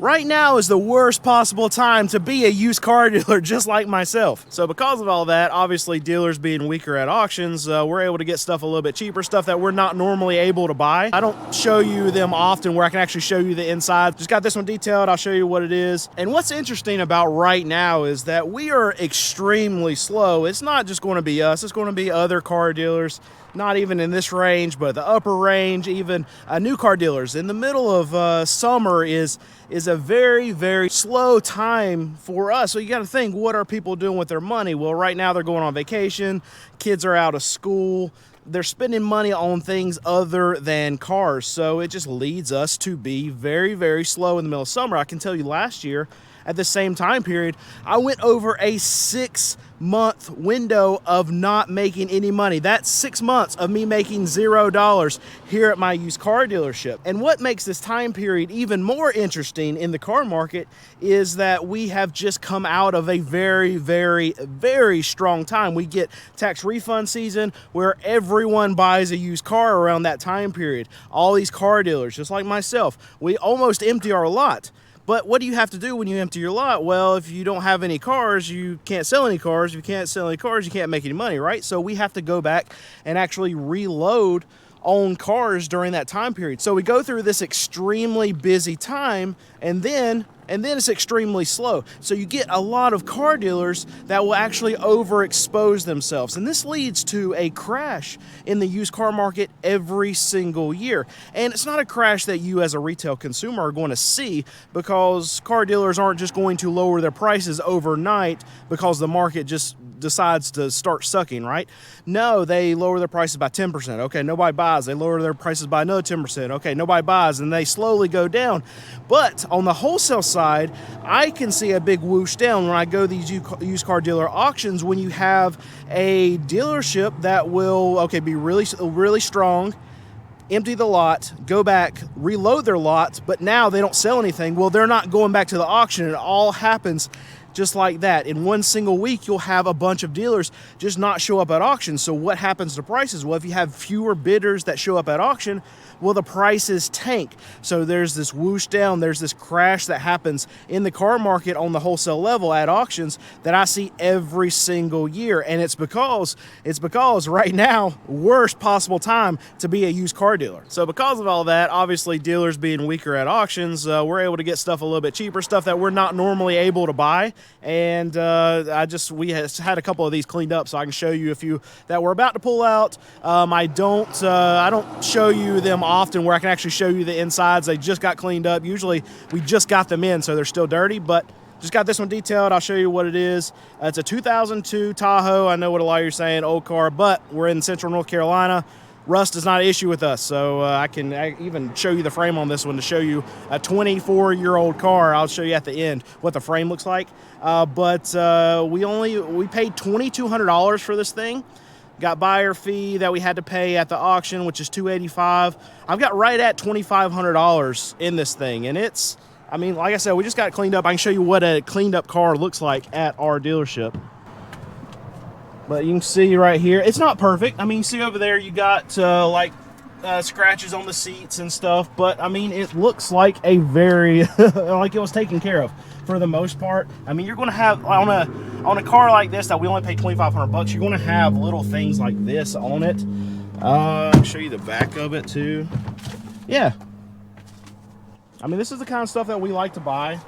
Right now is the worst possible time to be a used car dealer, just like myself. So because of all that, obviously dealers being weaker at auctions, we're able to get stuff a little bit cheaper, stuff that we're not normally able to buy. I don't show you them often where I can actually show you the inside. Just got this one detailed, I'll show you what it is. And what's interesting about right now is that we are extremely slow. It's not just going to be us, it's going to be other car dealers. Not even in this range, but the upper range, even new car dealers. In the middle of summer is a very, very slow time for us. So you got to think, what are people doing with their money? Well, right now they're going on vacation, kids are out of school, they're spending money on things other than cars. So it just leads us to be very, very slow in the middle of summer. I can tell you last year, at the same time period, I went over a 6-month window of not making any money. That's 6 months of me making $0 here at my used car dealership. And what makes this time period even more interesting in the car market is that we have just come out of a very, very, very strong time. We get tax refund season where everyone buys a used car around that time period. All these car dealers, just like myself, we almost empty our lot. But what do you have to do when you empty your lot? Well, if you don't have any cars, you can't sell any cars. If you can't sell any cars, you can't make any money, right? So we have to go back and actually reload on cars during that time period. So we go through this extremely busy time, and then it's extremely slow. So you get a lot of car dealers that will actually overexpose themselves. And this leads to a crash in the used car market every single year. And it's not a crash that you as a retail consumer are going to see, because car dealers aren't just going to lower their prices overnight because the market just decides to start sucking, right? No, they lower their prices by 10%. Okay, nobody buys. They lower their prices by another 10%. Okay, nobody buys, and they slowly go down. But on the wholesale side, I can see a big whoosh down when I go to these used car dealer auctions, when you have a dealership that will, be really, really strong, empty the lot, go back, reload their lot, but now they don't sell anything. Well, they're not going back to the auction. It all happens just like that. In one single week, you'll have a bunch of dealers just not show up at auction. So what happens to prices? Well, if you have fewer bidders that show up at auction, well, the prices tank. So there's this whoosh down, there's this crash that happens in the car market on the wholesale level at auctions that I see every single year. And it's because right now, worst possible time to be a used car dealer. So because of all that, obviously dealers being weaker at auctions, we're able to get stuff a little bit cheaper, stuff that we're not normally able to buy. And we had a couple of these cleaned up, so I can show you a few that we're about to pull out. I don't show you them often where I can actually show you the insides. They just got cleaned up. Usually we just got them in, so they're still dirty, but just got this one detailed. I'll show you what it is. It's a 2002 Tahoe. I know what a lot of you are saying, old car, but we're in central North Carolina. Rust is not an issue with us, so I even show you the frame on this one to show you a 24-year-old car. I'll show you at the end what the frame looks like. But we paid $2,200 for this thing. Got buyer fee that we had to pay at the auction, which is $285. I've got right at $2,500 in this thing, and it's, like I said, we just got it cleaned up. I can show you what a cleaned up car looks like at our dealership. But you can see right here, it's not perfect. You see over there, you got scratches on the seats and stuff, but it looks like a very, like it was taken care of for the most part. You're going to have, on a car like this that we only paid $2,500, you're going to have little things like this on it. I'll show you the back of it too. Yeah. This is the kind of stuff that we like to buy.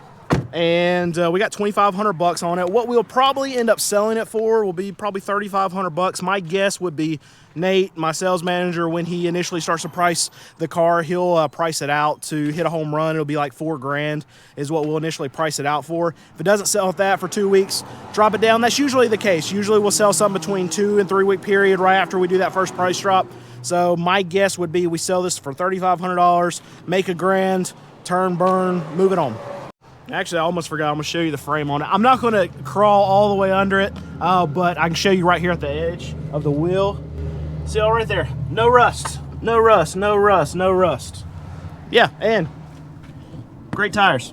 And we got $2,500 on it. What we'll probably end up selling it for will be probably $3,500. My guess would be Nate, my sales manager, when he initially starts to price the car, he'll price it out to hit a home run. It'll be like $4,000 is what we'll initially price it out for. If it doesn't sell at that for 2 weeks, drop it down. That's usually the case. Usually we'll sell something between 2 and 3 week period right after we do that first price drop. So my guess would be we sell this for $3,500, make $1,000, turn, burn, move it on. Actually, I almost forgot. I'm going to show you the frame on it. I'm not going to crawl all the way under it, but I can show you right here at the edge of the wheel. See all right there? No rust. No rust. No rust. No rust. Yeah, and great tires.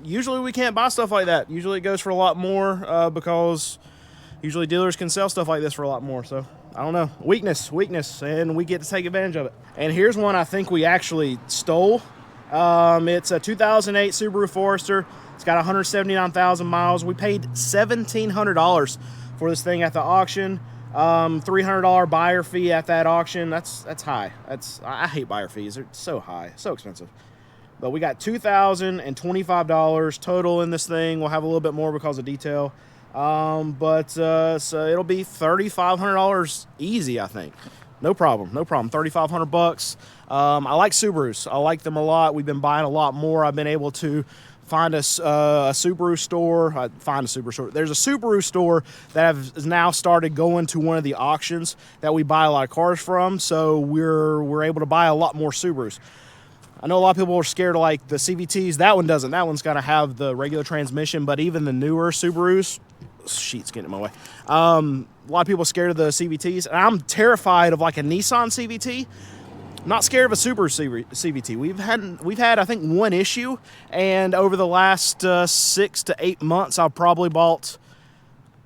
Usually we can't buy stuff like that. Usually it goes for a lot more because usually dealers can sell stuff like this for a lot more. So, I don't know. Weakness, and we get to take advantage of it. And here's one I think we actually stole. It's a 2008 Subaru Forester. It's got 179,000 miles. We paid $1,700 for this thing at the auction. $300 buyer fee at that auction. That's high. I hate buyer fees. They're so high, so expensive. But we got $2,025 total in this thing. We'll have a little bit more because of detail. So it'll be $3,500 easy, I think. No problem. 3,500 bucks. I like Subarus. I like them a lot. We've been buying a lot more. I've been able to find a Subaru store. There's a Subaru store that has now started going to one of the auctions that we buy a lot of cars from. So we're able to buy a lot more Subarus. I know a lot of people are scared of like the CVTs. That one doesn't. That one's got to have the regular transmission, but even the newer Subarus, sheet's getting in my way. A lot of people are scared of the CVTs, and I'm terrified of like a Nissan CVT. I'm not scared of a Subaru CVT. We've had I think one issue, and over the last 6 to 8 months, I've probably bought,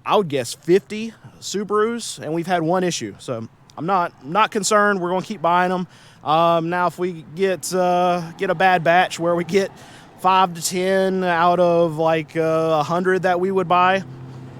I would guess, 50 Subarus, and we've had one issue. So I'm not concerned. We're going to keep buying them. Now, if we get a bad batch where we get 5 to 10 out of like 100 that we would buy,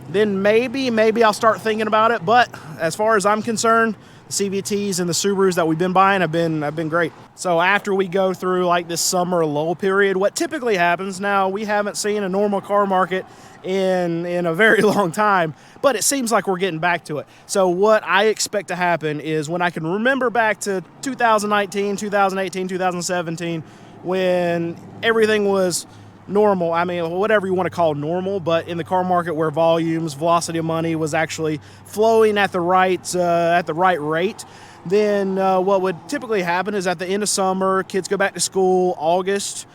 then maybe I'll start thinking about it. But as far as I'm concerned, the CVTs and the Subarus that we've been buying have been great. So after we go through like this summer lull period, what typically happens now, we haven't seen a normal car market in a very long time, but it seems like we're getting back to it. So what I expect to happen is when I can remember back to 2019, 2018, 2017, when everything was normal. I mean, whatever you want to call normal, but in the car market where volumes, velocity of money was actually flowing at the right rate, then what would typically happen is at the end of summer, kids go back to school, August,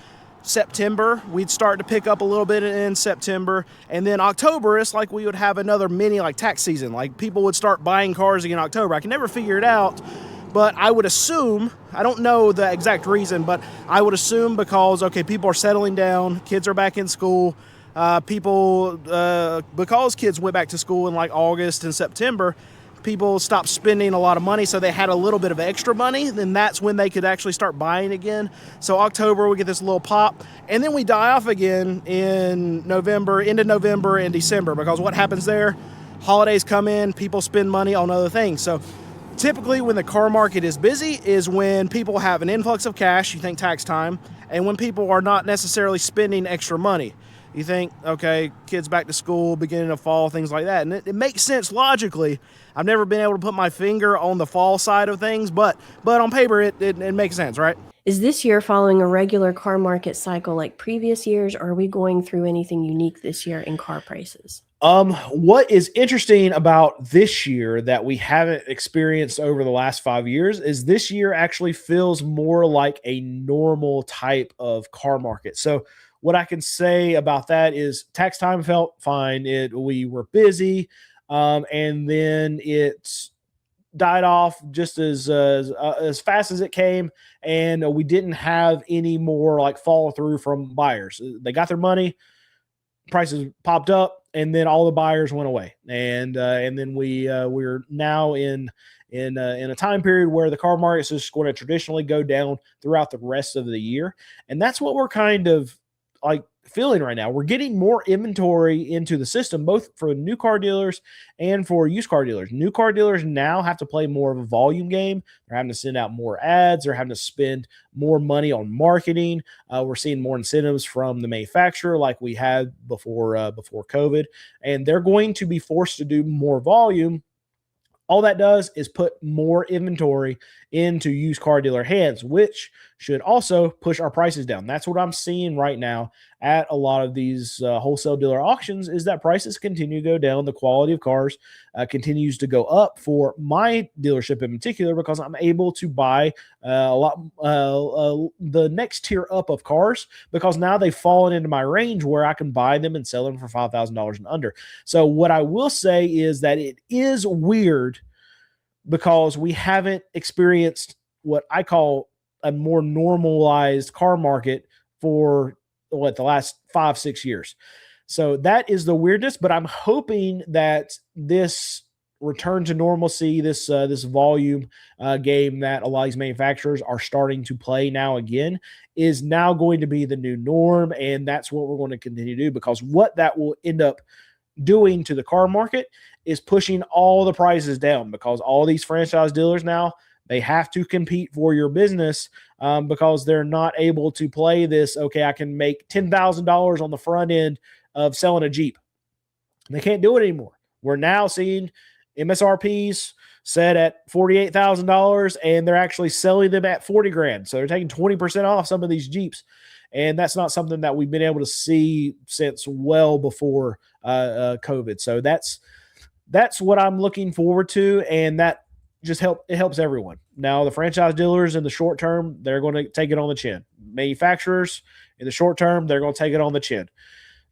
September, we'd start to pick up a little bit in September, and then October, it's like we would have another mini like tax season. Like people would start buying cars again in October. I can never figure it out, but I would assume, I don't know the exact reason, but I would assume because, okay, people are settling down, kids are back in school, because kids went back to school in like August and September, people stopped spending a lot of money, so they had a little bit of extra money, then that's when they could actually start buying again. So October, we get this little pop, and then we die off again in November, into November and December, because what happens there, holidays come in, people spend money on other things. So typically when the car market is busy is when people have an influx of cash, you think tax time, and when people are not necessarily spending extra money. You think, okay, kids back to school, beginning of fall, things like that. And it makes sense logically. I've never been able to put my finger on the fall side of things, but on paper, it makes sense, right? Is this year following a regular car market cycle like previous years, or are we going through anything unique this year in car prices? What is interesting about this year that we haven't experienced over the last 5 years is this year actually feels more like a normal type of car market. So what I can say about that is tax time felt fine. We were busy, and then it died off just as fast as it came, and we didn't have any more like follow through from buyers. They got their money, prices popped up, and then all the buyers went away, and then we're now in a time period where the car market is just going to traditionally go down throughout the rest of the year, and that's what we're kind of like feeling right now. We're getting more inventory into the system, both for new car dealers and for used car dealers. New car dealers now have to play more of a volume game. They're having to send out more ads. They're having to spend more money on marketing. We're seeing more incentives from the manufacturer like we had before COVID, and they're going to be forced to do more volume. All that does is put more inventory into used car dealer hands, which should also push our prices down. That's what I'm seeing right now at a lot of these wholesale dealer auctions, is that prices continue to go down. The quality of cars continues to go up for my dealership in particular, because I'm able to buy a lot the next tier up of cars, because now they've fallen into my range where I can buy them and sell them for $5,000 and under. So what I will say is that it is weird because we haven't experienced what I call a more normalized car market for the last 5-6 years. So that is the weirdness, but I'm hoping that this return to normalcy, this volume game that a lot of these manufacturers are starting to play now again, is now going to be the new norm, and that's what we're going to continue to do, because what that will end up doing to the car market is pushing all the prices down, because all these franchise dealers now, they have to compete for your business, because they're not able to play this, okay, I can make $10,000 on the front end of selling a Jeep. They can't do it anymore. We're now seeing MSRPs set at $48,000, and they're actually selling them at 40 grand. So they're taking 20% off some of these Jeeps. And that's not something that we've been able to see since well before COVID. So that's what I'm looking forward to, and that just helps everyone. Now, the franchise dealers in the short term, they're going to take it on the chin. Manufacturers in the short term, they're going to take it on the chin.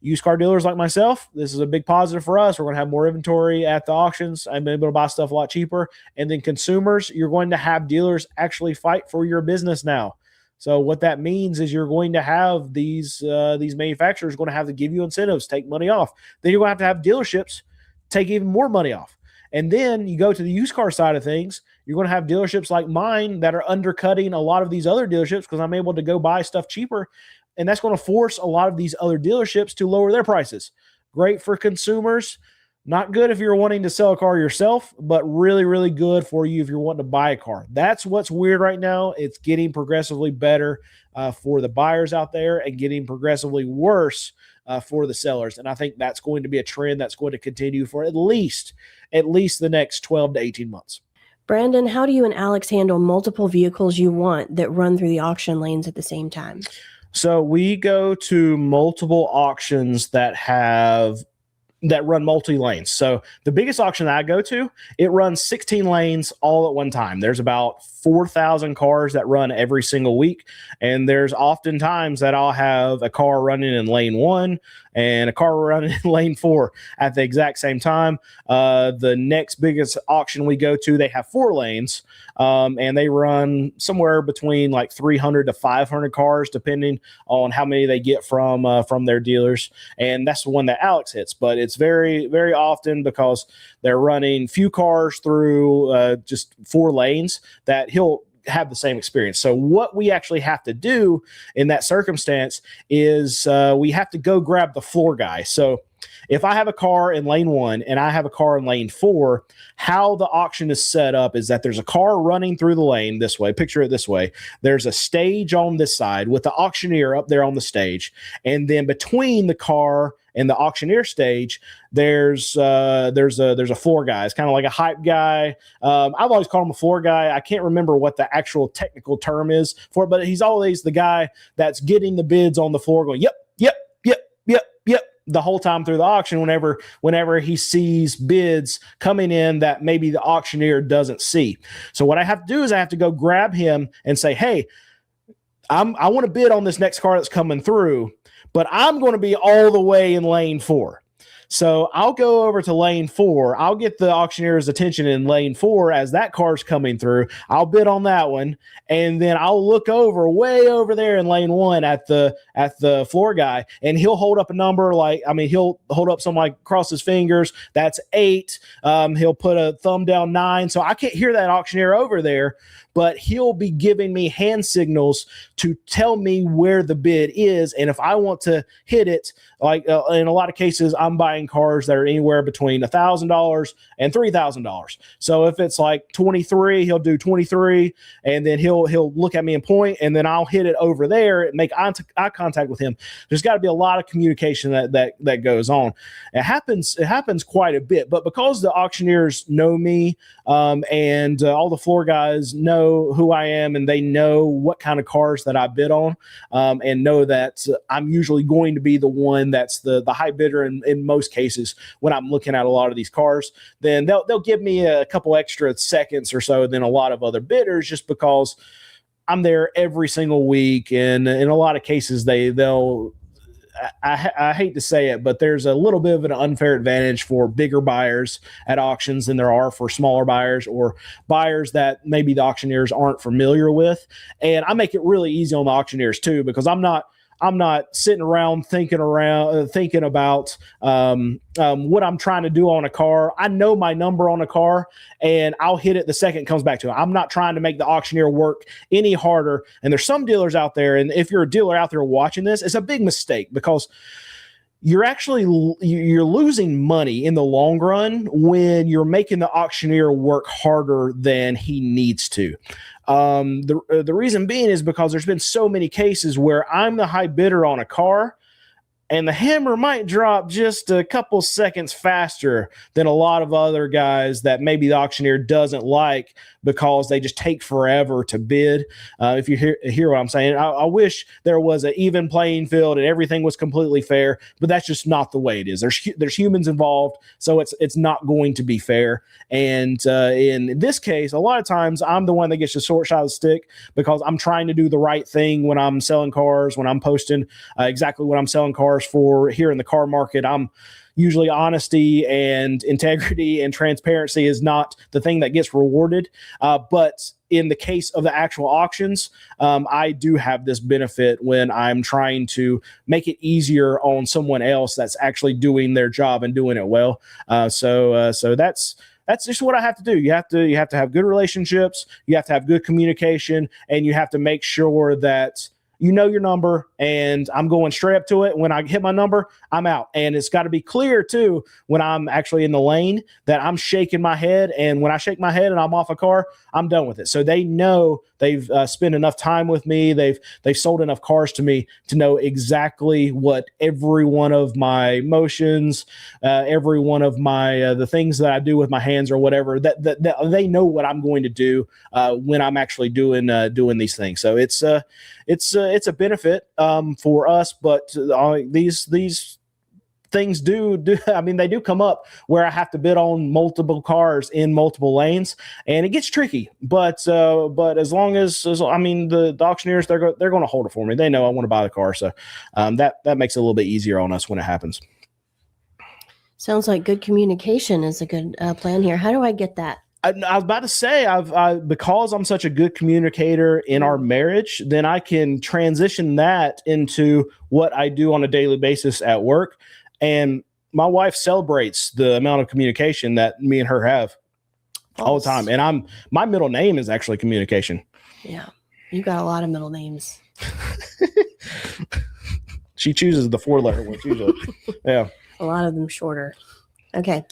Used car dealers like myself, this is a big positive for us. We're going to have more inventory at the auctions. I'm able to buy stuff a lot cheaper. And then consumers, you're going to have dealers actually fight for your business now. So what that means is you're going to have these manufacturers going to have to give you incentives, take money off. Then you're going to have dealerships take even more money off. And then you go to the used car side of things, you're going to have dealerships like mine that are undercutting a lot of these other dealerships because I'm able to go buy stuff cheaper. And that's going to force a lot of these other dealerships to lower their prices. Great for consumers. Not good if you're wanting to sell a car yourself, but really, really good for you if you're wanting to buy a car. That's what's weird right now. It's getting progressively better for the buyers out there and getting progressively worse for the sellers. And I think that's going to be a trend that's going to continue for at least the next 12 to 18 months. Brandon, how do you and Alex handle multiple vehicles you want that run through the auction lanes at the same time? So we go to multiple auctions that run multi-lanes. So the biggest auction that I go to, it runs 16 lanes all at one time. There's about 4,000 cars that run every single week. And there's often times that I'll have a car running in lane 1 and a car running in lane 4 at the exact same time. The next biggest auction we go to, they have 4 lanes, and they run somewhere between like 300 to 500 cars, depending on how many they get from their dealers. And that's the one that Alex hits. But it's very, very often, because they're running few cars through just 4 lanes, that he'll have the same experience. So what we actually have to do in that circumstance is we have to go grab the floor guy. So if I have a car in lane 1 and I have a car in lane 4, how the auction is set up is that there's a car running through the lane this way. Picture it this way. There's a stage on this side with the auctioneer up there on the stage. And then between the car and the auctioneer stage, there's a floor guy. It's kind of like a hype guy. I've always called him a floor guy. I can't remember what the actual technical term is for it, but he's always the guy that's getting the bids on the floor going, yep, the whole time through the auction, whenever he sees bids coming in that maybe the auctioneer doesn't see. So what I have to do is I have to go grab him and say, hey, I want to bid on this next car that's coming through, but I'm going to be all the way in lane 4. So I'll go over to lane 4. I'll get the auctioneer's attention in lane 4 as that car's coming through. I'll bid on that one. And then I'll look way over there in lane 1 at the floor guy, and he'll hold up a number he'll hold up something like cross his fingers. That's 8. He'll put a thumb down 9. So I can't hear that auctioneer over there, but he'll be giving me hand signals to tell me where the bid is. And if I want to hit it, like in a lot of cases, I'm buying cars that are anywhere between $1,000 and $3,000. So if it's like 23, he'll do 23, and then he'll look at me and point, and then I'll hit it over there and make eye contact with him. There's got to be a lot of communication that goes on. It happens quite a bit, but because the auctioneers know me, and all the floor guys know who I am, and they know what kind of cars that I bid on, and know that I'm usually going to be the one that's the high bidder in most cases when I'm looking at a lot of these cars, then they'll give me a couple extra seconds or so than a lot of other bidders, just because I'm there every single week. And in a lot of cases, they'll I hate to say it, but there's a little bit of an unfair advantage for bigger buyers at auctions than there are for smaller buyers, or buyers that maybe the auctioneers aren't familiar with. And I make it really easy on the auctioneers too, because I'm not I'm not sitting around thinking about what I'm trying to do on a car. I know my number on a car, and I'll hit it the second it comes back to it. I'm not trying to make the auctioneer work any harder. And there's some dealers out there, and if you're a dealer out there watching this, it's a big mistake, because you're losing money in the long run when you're making the auctioneer work harder than he needs to. The reason being is because there's been so many cases where I'm the high bidder on a car, and the hammer might drop just a couple seconds faster than a lot of other guys that maybe the auctioneer doesn't like, because they just take forever to bid. If you hear what I'm saying, I wish there was an even playing field and everything was completely fair, but that's just not the way it is. There's humans involved, so it's not going to be fair. And in this case, a lot of times I'm the one that gets the short side of the stick, because I'm trying to do the right thing when I'm selling cars, when I'm posting exactly what I'm selling cars for here in the car market. I'm usually honesty and integrity and transparency is not the thing that gets rewarded. But in the case of the actual auctions, I do have this benefit when I'm trying to make it easier on someone else that's actually doing their job and doing it well. So that's just what I have to do. You have to have good relationships. You have to have good communication, and you have to make sure that you know your number, and I'm going straight up to it. When I hit my number, I'm out. And it's got to be clear too, when I'm actually in the lane, that I'm shaking my head. And when I shake my head and I'm off a car, I'm done with it. So they know they've spent enough time with me. They've sold enough cars to me to know exactly what every one of my motions, every one of my the things that I do with my hands or whatever, that they know what I'm going to do when I'm actually doing these things. So it's a benefit for us, but these things do I mean, they do come up where I have to bid on multiple cars in multiple lanes, and it gets tricky. But as long as I mean, the auctioneers, they're going to hold it for me. They know I want to buy the car, so that makes it a little bit easier on us when it happens. Sounds like good communication is a good plan here. How do I get that? I was about to say, because I'm such a good communicator in our marriage, then I can transition that into what I do on a daily basis at work. And my wife celebrates the amount of communication that me and her have all the time. And my middle name is actually communication. Yeah. You got a lot of middle names. She chooses the 4-letter ones usually. Yeah. A lot of them shorter. Okay.